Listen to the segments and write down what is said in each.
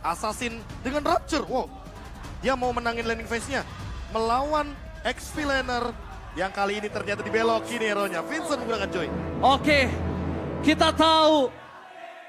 Assassin dengan Rapture. Wow, dia mau menangin landing phase-nya. Melawan XP laner yang kali ini ternyata dibelokin hero-nya. Vincent menggunakan Joy. Oke, kita tahu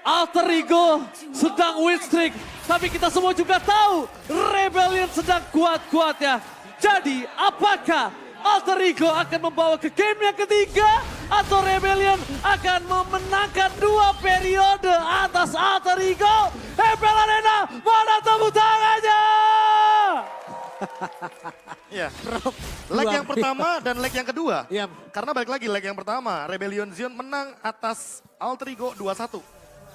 Alter Ego sedang win streak. Tapi kita semua juga tahu Rebellion sedang kuat-kuatnya. Jadi apakah Alter Ego akan membawa ke game yang ketiga? Atau Rebellion akan memenangkan 2 periode atas Alter Ego? Hebel Arena, mana tepuk tangannya? Ya, leg yang pertama dan leg yang kedua. Iya. Karena balik lagi leg yang pertama, Rebellion Zion menang atas Alter Ego 2-1.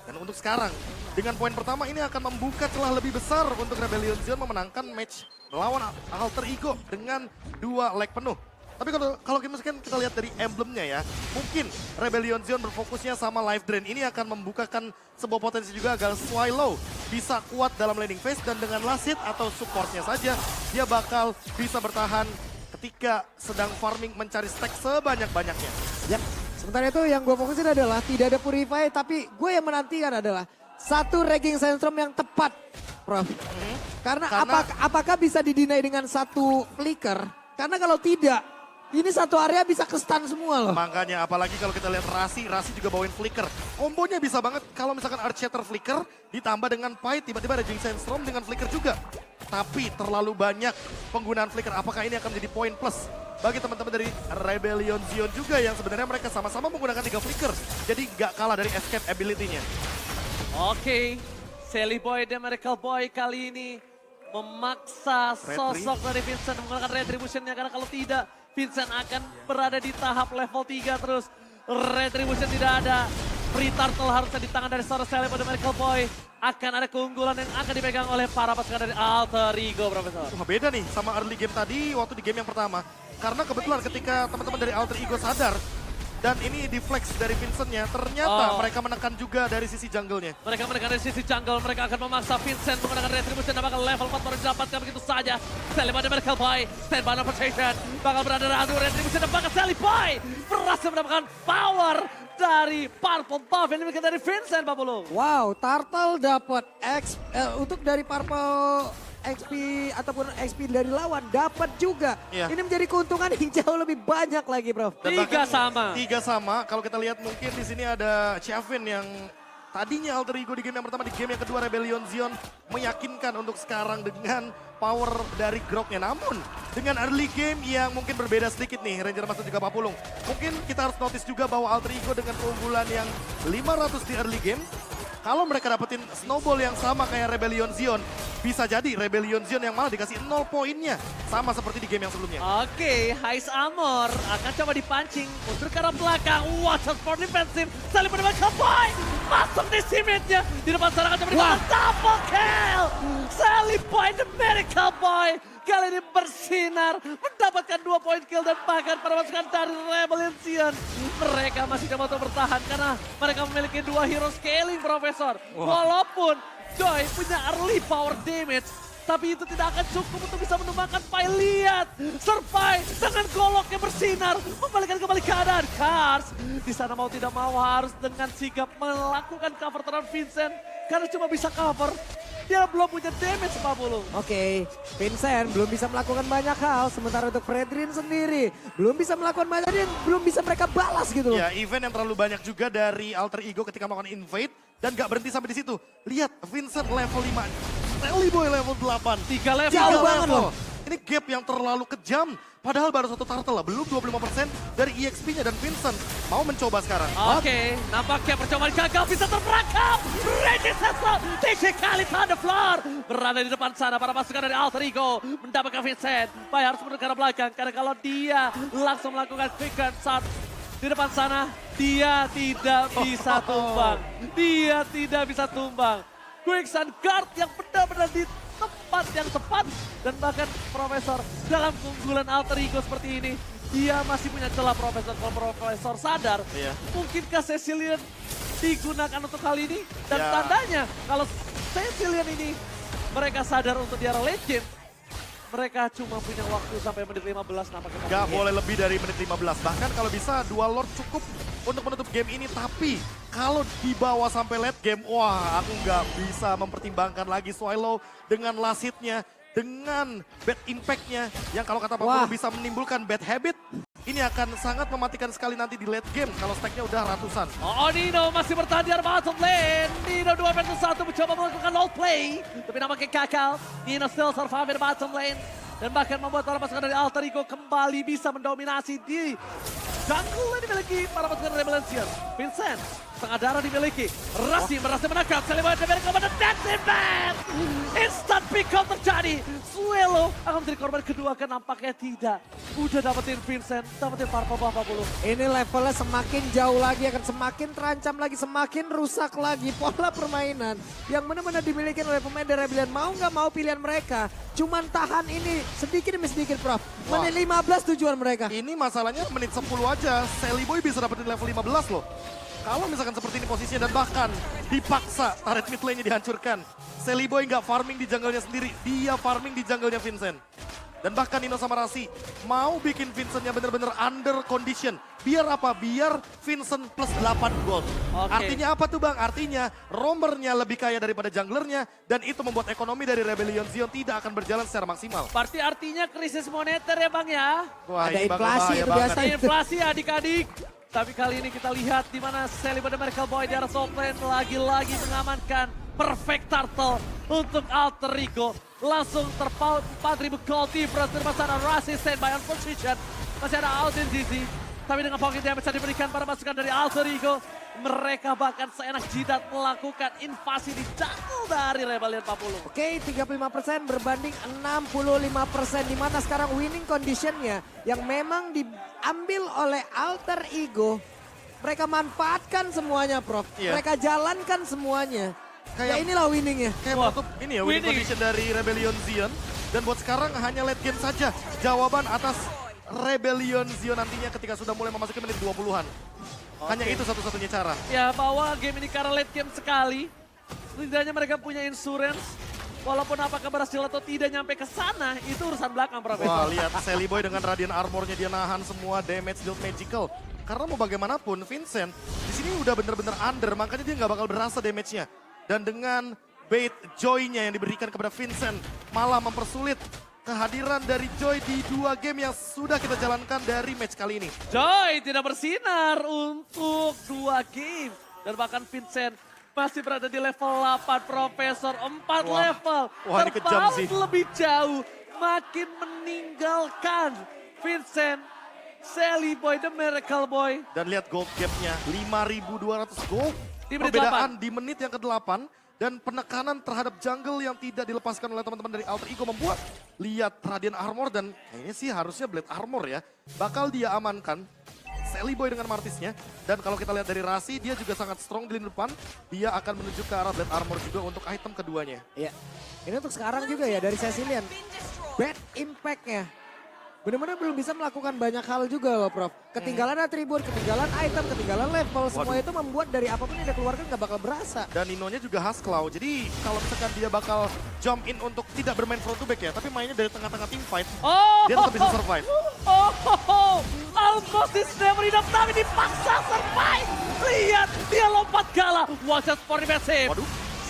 Dan untuk sekarang, dengan poin pertama ini akan membuka celah lebih besar untuk Rebellion Zion memenangkan match melawan Alter Ego dengan 2 leg penuh. Tapi kalau kita lihat dari emblemnya ya, mungkin Rebellion Zion berfokusnya sama Life Drain. Ini akan membukakan sebuah potensi juga agar Swallow bisa kuat dalam landing phase dan dengan last hit atau supportnya saja, dia bakal bisa bertahan ketika sedang farming mencari stack sebanyak-banyaknya. Yap, sementara itu yang gue fokusin adalah tidak ada Purify, tapi gue yang menantikan adalah satu Raging Sandstorm yang tepat, Prof. Karena apakah bisa didinai dengan satu flicker? Karena kalau tidak, ini satu area bisa ke stun semua loh. Makanya apalagi kalau kita lihat Rasi juga bawain flicker. Kombonya bisa banget kalau misalkan Archshatter flicker ditambah dengan Pai, tiba-tiba ada Raging Sandstorm dengan flicker juga. Tapi terlalu banyak penggunaan flicker, apakah ini akan menjadi poin plus bagi teman-teman dari Rebellion Zion juga yang sebenarnya mereka sama-sama menggunakan 3 flicker. Jadi gak kalah dari escape ability-nya. Oke, Sally Boy dan Miracle Boy kali ini memaksa sosok dari Vincent menggunakan Retribution-nya. Karena kalau tidak, Vincent akan berada di tahap level 3 terus. Retribution tidak ada. Free Turtle harusnya di tangan dari seorang Sally Boy dan Miracle Boy. Akan ada keunggulan yang akan dipegang oleh para pasukan dari Alter Ego, Profesor. Wah, beda nih sama early game tadi waktu di game yang pertama. Karena kebetulan ketika teman-teman dari Alter Ego sadar dan ini deflex dari Vincent-nya, ternyata mereka menekan juga dari sisi jungle-nya. Mereka menekan dari sisi jungle, mereka akan memaksa Vincent menggunakan Retribution dan bakal level 4 baru didapatkan begitu saja. Sally Boy dan Miracle Boy, stand by no position, bakal berada di Retribution dan bakal Sally Boy berhasil mendapatkan power dari Purple Buff yang dimiliki dari Vincent, Pak Bulu. Wow, Turtle dapat untuk dari Purple XP ataupun XP dari lawan dapat juga. Iya. Ini menjadi keuntungan yang jauh lebih banyak lagi, Bro. Dan bahkan 3 sama. 3 sama. Kalau kita lihat mungkin di sini ada Chavin yang tadinya Alter Ego di game yang pertama, di game yang kedua Rebellion Zion meyakinkan untuk sekarang dengan power dari Groknya. Namun dengan early game yang mungkin berbeda sedikit nih Ranger Master juga Papulung. Mungkin kita harus notice juga bahwa Alter Ego dengan keunggulan yang 500 di early game, kalau mereka dapetin snowball yang sama kayak Rebellion Zion, bisa jadi Rebellion Zion yang malah dikasih 0 poinnya. Sama seperti di game yang sebelumnya. Oke, Heist Armor akan coba dipancing. Mundur ke arah belakang. Watch out for defensive. Saling menemukan Boy. Masuk di simitnya. Di depan sana akan coba dipancing. Double kill. Sally Boy, the Miracle Boy. Kali ini bersinar. Mendapatkan 2 poin kill dan bahkan pada pasukan dari Rebellion Zion. Mereka masih coba untuk bertahan karena mereka memiliki 2 hero scaling, Profesor. Walaupun Joy punya early power damage, tapi itu tidak akan cukup untuk bisa menumbangkan Pai. Lihat, Survive dengan goloknya bersinar, membalikan kembali keadaan. Cars di sana mau tidak mau harus dengan sigap melakukan cover terhadap Vincent karena cuma bisa cover. Dia belum punya damage, Pak Bulu. Oke, Vincent belum bisa melakukan banyak hal. Sementara untuk Fredrin sendiri belum bisa melakukan banyak dan belum bisa mereka balas gitu loh. Ya, event yang terlalu banyak juga dari Alter Ego ketika melakukan invade dan gak berhenti sampai di situ. Lihat, Vincent level 5, Sally Boy level 8. 3 level. Jauh banget loh. Ini gap yang terlalu kejam. Padahal baru satu turtle lah, belum 25% dari EXP-nya dan Vincent mau mencoba sekarang. Oke, nampaknya percobaan gagal bisa terperangkap. Ready Sesson, DJ Khalid on the floor. Berada di depan sana para pasukan dari Alter Ego. Mendapatkan Vincent. Pai harus mundur ke arah belakang. Karena kalau dia langsung melakukan quick and shot di depan sana, dia tidak bisa tumbang. Dia tidak bisa tumbang. Quick and guard yang benar-benar di tempat yang tepat. Dan bahkan Profesor dalam keunggulan Alter Ego seperti ini, dia masih punya celah, Profesor. Kalau Profesor sadar, mungkinkah Cecilian digunakan untuk hal ini? Dan tandanya kalau Cecilian ini mereka sadar untuk di arah late game, mereka cuma punya waktu sampai menit 15 nampaknya. Gak boleh lebih dari menit 15. Bahkan kalau bisa 2 Lord cukup untuk menutup game ini. Tapi kalau dibawa sampai late game, wah aku nggak bisa mempertimbangkan lagi Swallow dengan last hit-nya, dengan bad impact-nya, yang kalau kata Pak Polo bisa menimbulkan bad habit. Ini akan sangat mematikan sekali nanti di late game kalau stack-nya udah ratusan. Oh, Nino masih bertahan di area bottom lane. Nino 2 versus 1 mencoba melakukan low play. Tapi nampaknya gagal. Nino still survive di bottom lane. Dan bahkan membuat para pasukan dari Alter Ego kembali bisa mendominasi di jungle yang dimiliki para pasukan dari Rebellion. Vincent, setengah darah dimiliki. Rasi berhasil menangkap. Seliboy dari korban Death Impact. Instant pick up terjadi. Swallow akan menjadi korban kedua kan nampaknya tidak. Udah dapetin Vincent, dapetin Purple Buff 40. Ini levelnya semakin jauh lagi, akan semakin terancam lagi, semakin rusak lagi pola permainan yang benar-benar dimiliki oleh pemain dari Rebellion. Mau nggak mau pilihan mereka, cuman tahan ini sedikit demi sedikit, Prof. Menit 15 tujuan mereka. Ini masalahnya menit 10 aja, Seliboy bisa dapetin level 15 loh. Kalau misalkan seperti ini posisinya dan bahkan dipaksa turret mid lane-nya dihancurkan. Seliboy nggak farming di jungle-nya sendiri, dia farming di jungle-nya Vincent. Dan bahkan Nino sama Rasi mau bikin Vincent-nya bener-bener under condition. Biar apa? Biar Vincent plus 8 gold. Artinya apa tuh Bang? Artinya roamernya lebih kaya daripada junglernya. Dan itu membuat ekonomi dari Rebellion Zion tidak akan berjalan secara maksimal. Berarti artinya krisis moneter ya Bang ya? Wah, ada ini bakal inflasi bahaya itu banget. biasa. Inflasi adik-adik. Tapi kali ini kita lihat di mana Seliboy dan Miracle Boy di arah top lane lagi-lagi mengamankan perfect turtle untuk Alter Ego. Langsung terpaut 4.000 gold difference dari sana. Rasi stand by on position. Masih ada Audin Zizi. Tapi dengan pocket damage yang diberikan para pasukan dari Alter Ego, mereka bahkan seenak jidat melakukan invasi di jungle dari Rebellion 40. Oke, 35% berbanding 65%. Di mana sekarang winning conditionnya yang memang diambil oleh Alter Ego. Mereka manfaatkan semuanya, Prof. Mereka jalankan semuanya. Ya inilah winningnya. Kayak menutup ini ya winning condition dari Rebellion Zion. Dan buat sekarang hanya late game saja jawaban atas Rebellion Zion nantinya ketika sudah mulai memasuki menit 20-an. Hanya itu satu-satunya cara. Ya bahwa game ini karena late game sekali. Setidaknya mereka punya insurance. Walaupun apakah berhasil atau tidak nyampe ke sana, itu urusan belakang Profesor. Wah lihat Seliboy dengan Radiant Armornya dia nahan semua damage dealt magical. Karena mau bagaimanapun Vincent di sini udah bener-bener under, makanya dia nggak bakal berasa damage-nya. Dan dengan bait Joy-nya yang diberikan kepada Vincent malah mempersulit kehadiran dari Joy di 2 game yang sudah kita jalankan dari match kali ini. Joy tidak bersinar untuk 2 game. Dan bahkan Vincent masih berada di level 8 Profesor. 4 level. Wah ini kejam sih. Lebih jauh. Makin meninggalkan Vincent, Seliboy, The Miracle Boy. Dan lihat gold gap-nya 5.200 gold. Di menit Perbedaan di menit yang ke-8. Dan penekanan terhadap jungle yang tidak dilepaskan oleh teman-teman dari Alter Ego membuat lihat Radiant Armor dan kayaknya sih harusnya Blade Armor ya. Bakal dia amankan Seliboy dengan Martisnya. Dan kalau kita lihat dari Rasi dia juga sangat strong di lini depan. Dia akan menuju ke arah Blade Armor juga untuk item keduanya. Iya. Ini untuk sekarang juga ya dari Cecilian. Bad impact-nya. Benar-benar belum bisa melakukan banyak hal juga loh Prof. Ketinggalan atribut, ketinggalan item, ketinggalan level. Semua itu membuat dari apapun yang dia keluarkan gak bakal berasa. Dan Ninonya juga Husklaw. Jadi kalau misalkan dia bakal jump in untuk tidak bermain front to back ya. Tapi mainnya dari tengah-tengah team fight. Dia tetap bisa survive. Almost is never enough tapi dipaksa survive. Lihat dia lompat gala. Watch out for defensive. Waduh.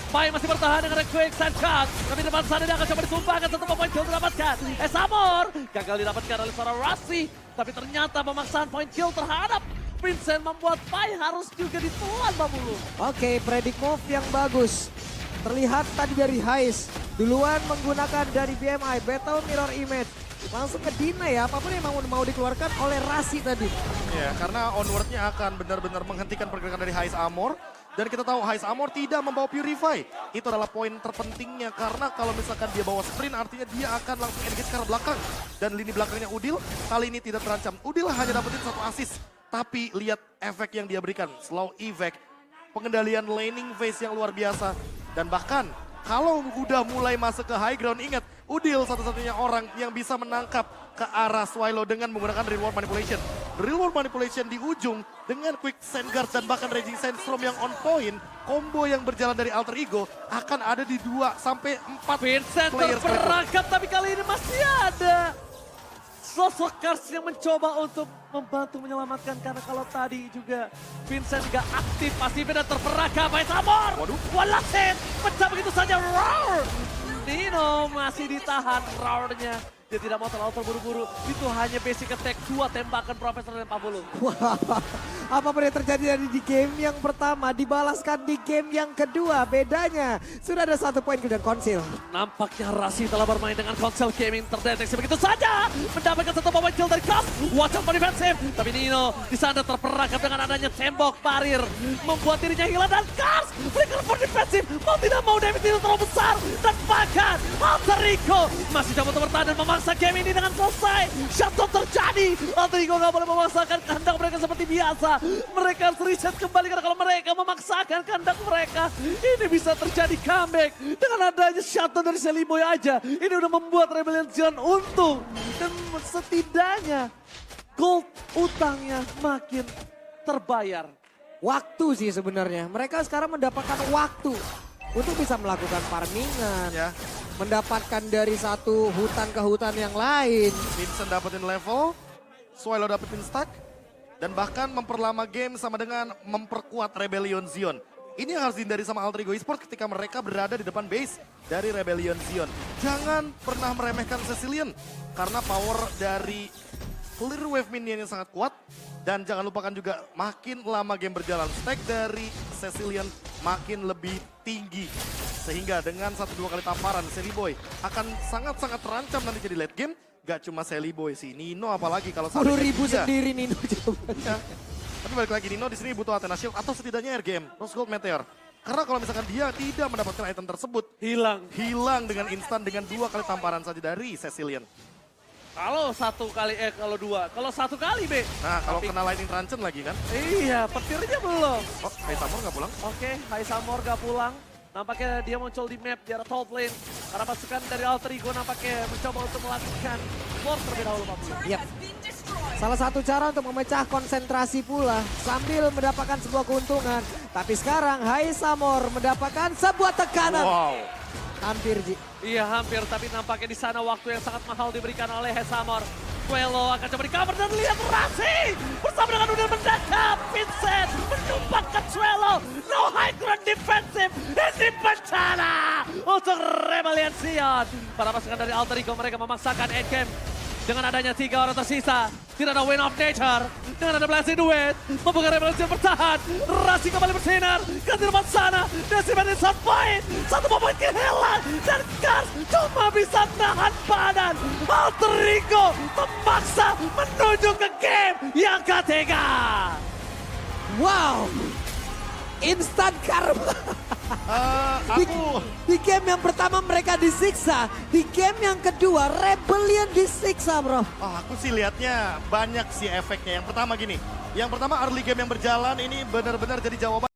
Spy masih bertahan dengan Quick and Chance. Tapi depan sana dia akan coba disumbangkan satu poin kill didapatkan. Esamor gagal didapatkan oleh seorang Rasi. Tapi ternyata pemaksaan poin kill terhadap Vincent membuat Pai harus juga ditelan Babulu. Oke, predict move yang bagus. Terlihat tadi dari Hais. Duluan menggunakan dari BMI, Battle Mirror Image. Langsung ke Dina ya, apapun yang mau dikeluarkan oleh Rasi tadi. Ya, karena onward-nya akan benar-benar menghentikan pergerakan dari Hais Armor. Dan kita tahu Hais Armor tidak membawa Purify. Itu adalah poin terpentingnya karena kalau misalkan dia bawa sprint artinya dia akan langsung engage ke arah belakang. Dan lini belakangnya Udil kali ini tidak terancam. Udil hanya dapetin 1 assist. Tapi lihat efek yang dia berikan. Slow evac, pengendalian laning phase yang luar biasa. Dan bahkan kalau udah mulai masuk ke high ground, ingat Udil satu-satunya orang yang bisa menangkap ke arah Swallow dengan menggunakan reward manipulation. Reward manipulation di ujung dengan quick sand guard dan bahkan raging sandstorm yang on point. Combo yang berjalan dari Alter Ego akan ada di 2 sampai 4 Vincent player. terperangkap tapi kali ini masih ada sosok Kars yang mencoba untuk membantu menyelamatkan. Karena kalau tadi juga Vincent gak aktif, pasti beda terperangkap. Hai Samor, Waduh. Walasin, pecah begitu saja. Roar, Nino masih ditahan roarnya. Dia tidak mau terlalu terburu-buru. Itu hanya basic attack, 2 tembakan Profesor dan Pabulung. Wah, apapun yang terjadi di game yang pertama dibalaskan di game yang kedua. Bedanya sudah ada 1 poin dan Konsil. Nampaknya Rasi telah bermain dengan konsel gaming terdeteksi begitu saja. Mendapatkan 1 momen kill dari Kars. Watch out for defensive. Tapi Nino di sana terperangkap dengan adanya tembok parir. Membuat dirinya hilang dan Kars berikan for defensive. Mau tidak mau damage Nino terlalu besar. Dan bahkan Alter Ego masih coba untuk bertahan dan memaksa game ini dengan selesai. Shutdown terjadi. Alter Ego gak boleh memaksakan kehendak mereka seperti biasa. Mereka harus reset kembali karena kalau mereka memaksakan kehendak mereka, ini bisa terjadi comeback. Dengan adanya shutdown dari Seliboy aja, ini udah membuat Rebellion Zion untung. Dan setidaknya gold utangnya makin terbayar. Waktu sih sebenarnya. Mereka sekarang mendapatkan waktu untuk bisa melakukan farmingan. Ya. Mendapatkan dari satu hutan ke hutan yang lain. Vincent dapetin level, Swallow dapetin stack, dan bahkan memperlama game sama dengan memperkuat Rebellion Zion. Ini yang harus dihindari sama Alter Ego Esports ketika mereka berada di depan base dari Rebellion Zion. Jangan pernah meremehkan Cecilion, karena power dari Clear Wave minion yang sangat kuat. Dan jangan lupakan juga makin lama game berjalan, stack dari Cecilion makin lebih tinggi. Sehingga dengan 1-2 kali tamparan, Seliboy akan sangat-sangat terancam nanti jadi late game. Gak cuma Seliboy sih, Nino apalagi kalau 10.000 sendiri Nino coba. Ya. Tapi balik lagi Nino di sini butuh Athena Shield atau setidaknya Air Game, Rose Gold Meteor. Karena kalau misalkan dia tidak mendapatkan item tersebut, hilang dengan instan dengan 2 kali tamparan saja dari Cecilion. Kalau 1 kali, kalau 2. Kalau 1 kali, B. Nah, kalau Tapi- kena Lightning Truncheon lagi kan. Iya, petirnya belum. Oh, Hai Samur gak pulang? Oke, Hai Samor gak pulang. Nampaknya dia muncul di map di arah top lane. Karena pasukan dari Alter Ego nampaknya mencoba untuk melakukan war terlebih dahulu, Pak Bulu. Yap. Salah satu cara untuk memecah konsentrasi pula sambil mendapatkan sebuah keuntungan. Tapi sekarang Hai Samor mendapatkan sebuah tekanan. Wow. Hampir Ji. Iya, hampir. Tapi nampaknya di sana waktu yang sangat mahal diberikan oleh Hai Samor. Quello akan coba di-cover dan lihat Rasi bersama dengan Udin mendekat. Vincent menumpahkan Quello. No high ground defensive. Ini bencana untuk Rebellion Zion. Para pasukan dari Alter Ego mereka memaksakan endgame. Dengan adanya 3 orang tersisa, tidak ada win of nature. Dengan ada blessing duet, membuka Rebellion Zion bertahan. Rasi kembali bersinar, ke depan sana. Decimated di shot point, 1 momen kehilangan. Dan Kars cuma bisa nahan badan. Alter Ego memaksa menuju ke game yang ketiga. Wow. Instant karma. Di game yang pertama mereka disiksa. Di game yang kedua Rebellion disiksa bro. Oh, aku sih lihatnya banyak sih efeknya. Yang pertama gini, yang pertama early game yang berjalan ini benar-benar jadi jawaban.